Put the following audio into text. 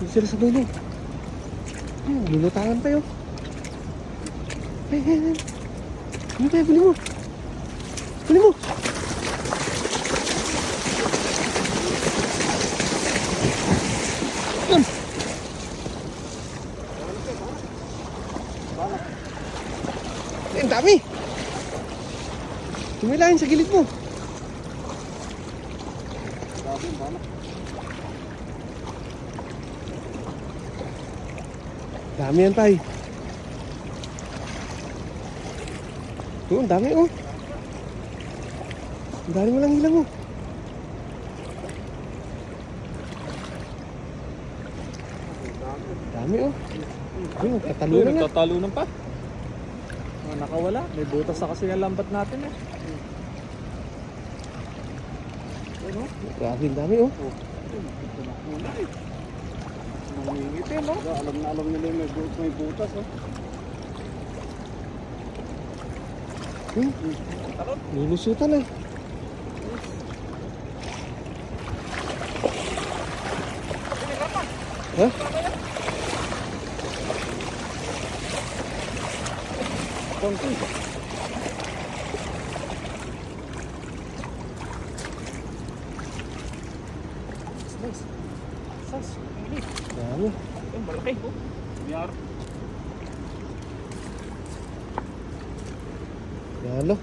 Dito sila sa dulo. Lulutangan tayo. Hey. Ano tayo? Bili mo. Bili mo. Yan. Ang dami. Tumilahin sa gilid mo. Dami yan tayo. Ang dami oh. Ang dami mo lang hilang oh. Dami oh. Ayun, nagtatalunan na. Nagtatalunan pa. Nakawala. May butas na kasi yung lambat natin eh. Ano? Grabe, ang dami oh. Nangingitin no? Alam na alam nila yung may butas oh. Lulusutan eh. Ha? Tungkol. Sas. Dami. Yung malaki oh. Biyar. Yalo.